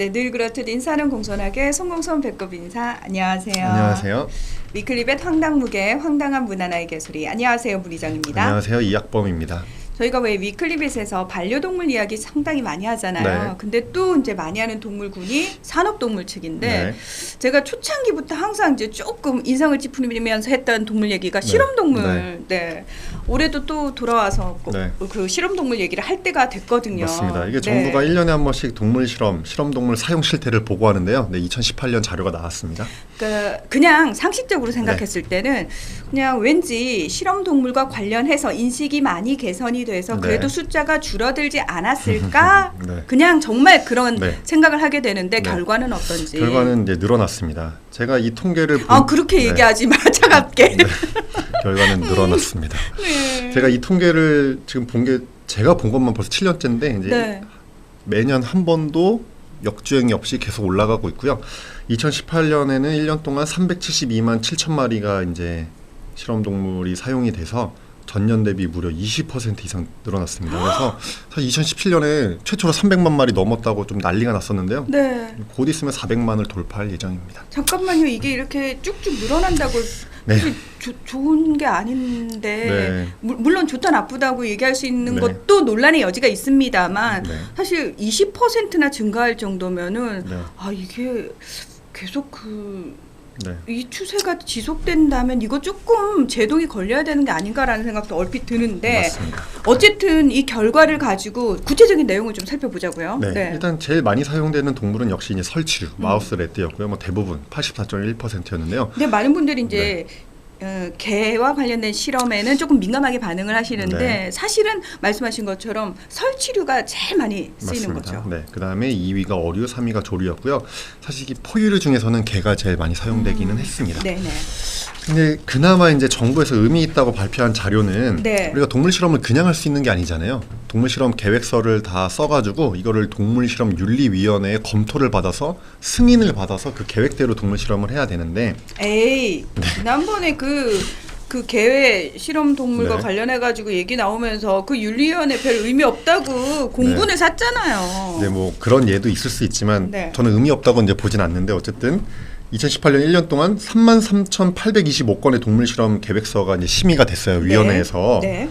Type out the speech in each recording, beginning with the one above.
네, 늘 그렇듯 인사는 공손하게 송공손 배꼽 인사. 안녕하세요. 안녕하세요. 위클리벳 황당무계 황당한 문화나의 개소리. 안녕하세요, 문희정입니다. 안녕하세요. 이학범입니다. 저희가 왜 위클리벳에서 반려동물 이야기 상당히 많이 하잖아요. 네. 근데 또 이제 많이 하는 동물군이 산업동물 측인데 네. 제가 초창기부터 항상 이제 조금 인상을 찌푸리면서 했던 동물 얘기가 네. 실험동물. 네. 네. 올해도 또 돌아와서 꼭 네. 그 실험동물 얘기를 할 때가 됐거든요. 맞습니다. 이게 네. 정부가 1년에 한 번씩 동물 실험동물 사용 실태를 보고하는데요. 네, 2018년 자료가 나왔습니다. 그냥 상식적으로 생각했을 때는 그냥 왠지 실험동물과 관련해서 인식이 많이 개선이 돼서 그래도 숫자가 줄어들지 않았을까? 네. 그냥 정말 그런 네. 생각을 하게 되는데 네. 결과는 어떤지. 결과는 이제 늘어났습니다. 제가 이 통계를 그렇게 네. 얘기하지 마. 차갑게. 네. 결과는 늘어났습니다. 네. 제가 이 통계를 지금 본 게 제가 본 것만 벌써 7년째인데 이제 네. 매년 한 번도 역주행이 없이 계속 올라가고 있고요. 2018년에는 1년 동안 372만 7천 마리가 이제 실험동물이 사용이 돼서 전년 대비 무려 20% 이상 늘어났습니다. 그래서 사실 2017년에 최초로 300만 마리 넘었다고 좀 난리가 났었는데요. 네. 곧 있으면 400만을 돌파할 예정입니다. 잠깐만요. 이게 이렇게 쭉쭉 늘어난다고 네. 좋은 게 아닌데 네. 물론 좋다 나쁘다고 얘기할 수 있는 네. 것도 논란의 여지가 있습니다만 네. 사실 20%나 증가할 정도면은 네. 이게 계속 네. 이 추세가 지속된다면 이거 조금 제동이 걸려야 되는 게 아닌가라는 생각도 얼핏 드는데 맞습니다. 어쨌든 이 결과를 가지고 구체적인 내용을 좀 살펴보자고요. 네. 일단 제일 많이 사용되는 동물은 역시 이제 설치류, 마우스 레드였고요. 뭐 대부분 84.1%였는데요. 근데 많은 분들이 이제 개와 관련된 실험에는 조금 민감하게 반응을 하시는데 네. 사실은 말씀하신 것처럼 설치류가 제일 많이 쓰이는 맞습니다. 거죠. 네. 그다음에 2위가 어류, 3위가 조류였고요. 사실 이 포유류 중에서는 개가 제일 많이 사용되기는 했습니다. 네네. 근데 그나마 이제 정부에서 의미 있다고 발표한 자료는 네. 우리가 동물 실험을 그냥 할 수 있는 게 아니잖아요. 동물 실험 계획서를 다 써가지고 이거를 동물 실험 윤리위원회에 검토를 받아서 승인을 받아서 그 계획대로 동물 실험을 해야 되는데 에이, 지난번에 그 개회 실험 동물과 네. 관련해 가지고 얘기 나오면서 그 윤리위원회 별 의미 없다고 공분을 샀잖아요. 네, 뭐 그런 예도 있을 수 있지만 네. 저는 의미 없다고 이제 보진 않는데 어쨌든 2018년 1년 동안 33,825건의 동물 실험 계획서가 이제 심의가 됐어요. 위원회에서. 네.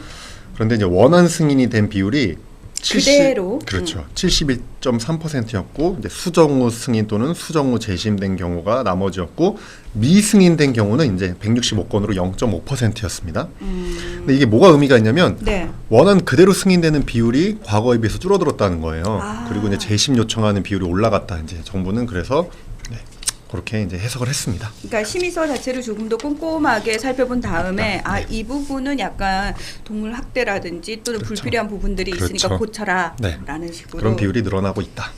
그런데 이제 원안 승인이 된 비율이 그대로. 그렇죠. 71.3%였고 이제 수정후 승인 또는 수정후 재심된 경우가 나머지였고 미승인된 경우는 이제 165건으로 0.5%였습니다. 근데 이게 뭐가 의미가 있냐면 네. 원안 그대로 승인되는 비율이 과거에 비해서 줄어들었다는 거예요. 아. 그리고 이제 재심 요청하는 비율이 올라갔다. 이제 정부는 그래서 그렇게 이제 해석을 했습니다. 그러니까 심의서 자체를 조금 더 꼼꼼하게 살펴본 다음에 네. 이 부분은 약간 동물 학대라든지 또는 그렇죠. 불필요한 부분들이 있으니까 그렇죠. 고쳐라라는 네. 식으로 그런 비율이 늘어나고 있다.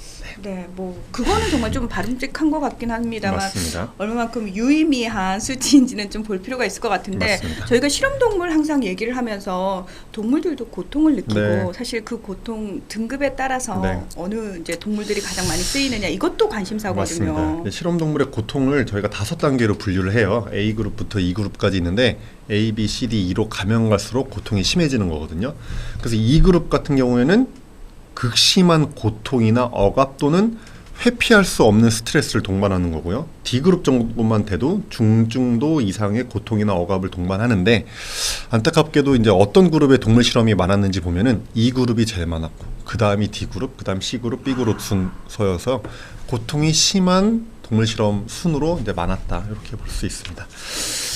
네, 뭐 그거는 정말 좀 바람직한 것 같긴 합니다만 맞습니다. 얼마만큼 유의미한 수치인지는 좀 볼 필요가 있을 것 같은데 맞습니다. 저희가 실험동물 항상 얘기를 하면서 동물들도 고통을 느끼고 네. 사실 그 고통 등급에 따라서 네. 어느 이제 동물들이 가장 많이 쓰이느냐 이것도 관심사거든요. 맞습니다. 실험동물의 고통을 저희가 5단계로 분류를 해요. A그룹부터 E그룹까지 있는데 A, B, C, D, E로 가면 갈수록 고통이 심해지는 거거든요. 그래서 E그룹 같은 경우에는 극심한 고통이나 억압 또는 회피할 수 없는 스트레스를 동반하는 거고요. D그룹 정도만 돼도 중증도 이상의 고통이나 억압을 동반하는데 안타깝게도 이제 어떤 그룹의 동물 실험이 많았는지 보면은 E그룹이 제일 많았고 그 다음이 D그룹, 그 다음 C그룹, B그룹 순서여서 고통이 심한 동물 실험 순으로 이제 많았다 이렇게 볼 수 있습니다.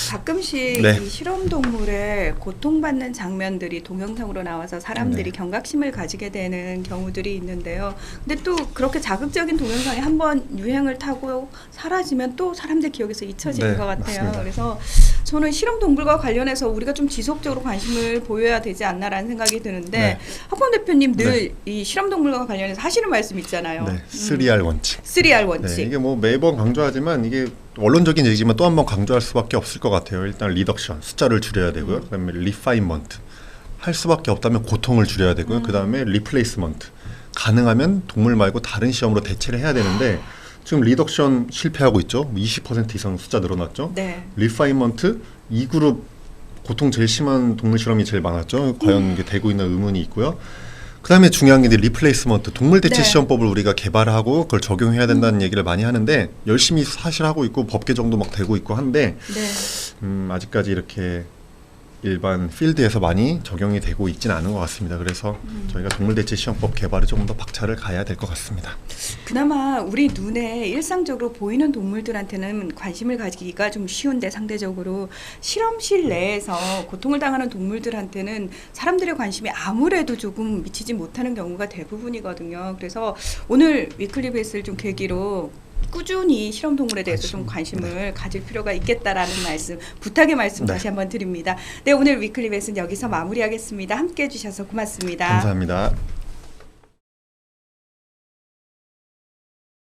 가끔씩 네. 이 실험동물의 고통받는 장면들이 동영상으로 나와서 사람들이 네. 경각심을 가지게 되는 경우들이 있는데요. 근데 또 그렇게 자극적인 동영상이 한번 유행을 타고 사라지면 또 사람들 기억에서 잊혀지는 네, 것 같아요. 맞습니다. 그래서 저는 실험동물과 관련해서 우리가 좀 지속적으로 관심을 보여야 되지 않나라는 생각이 드는데 네. 학범 대표님 늘 네. 이 실험동물과 관련해서 하시는 말씀 있잖아요. 네, 3R 원칙. 3R 원칙. 네, 이게 뭐 매번 강조하지만 이게 원론적인 얘기지만 또 한 번 강조할 수밖에 없을 것 같아요. 일단 리덕션, 숫자를 줄여야 되고요. 그다음에 리파인먼트, 할 수밖에 없다면 고통을 줄여야 되고요. 그다음에 리플레이스먼트, 가능하면 동물 말고 다른 시험으로 대체를 해야 되는데 지금 리덕션 실패하고 있죠. 20% 이상 숫자 늘어났죠. 네. 리파인먼트, 2그룹 고통 제일 심한 동물 실험이 제일 많았죠. 과연 이게 되고 있는 의문이 있고요. 그다음에 중요한 게 이제 리플레이스먼트 동물 대체 네. 시험법을 우리가 개발하고 그걸 적용해야 된다는 얘기를 많이 하는데 열심히 사실 하고 있고 법 개정도 막 되고 있고 한데 네. 아직까지 이렇게 일반 필드에서 많이 적용이 되고 있지는 않은 것 같습니다. 그래서 저희가 동물 대체 시험법 개발에 조금 더 박차를 가야 될 것 같습니다. 그나마 우리 눈에 일상적으로 보이는 동물들한테는 관심을 가지기가 좀 쉬운데 상대적으로 실험실 내에서 고통을 당하는 동물들한테는 사람들의 관심이 아무래도 조금 미치지 못하는 경우가 대부분이거든요. 그래서 오늘 위클리 베이스를 좀 계기로 꾸준히 실험 동물에 대해서 좀 관심을 가질 필요가 있겠다라는 말씀, 부탁의 말씀 네. 다시 한번 드립니다. 네, 오늘 위클리 베이스는 여기서 마무리하겠습니다. 함께 해주셔서 고맙습니다. 감사합니다.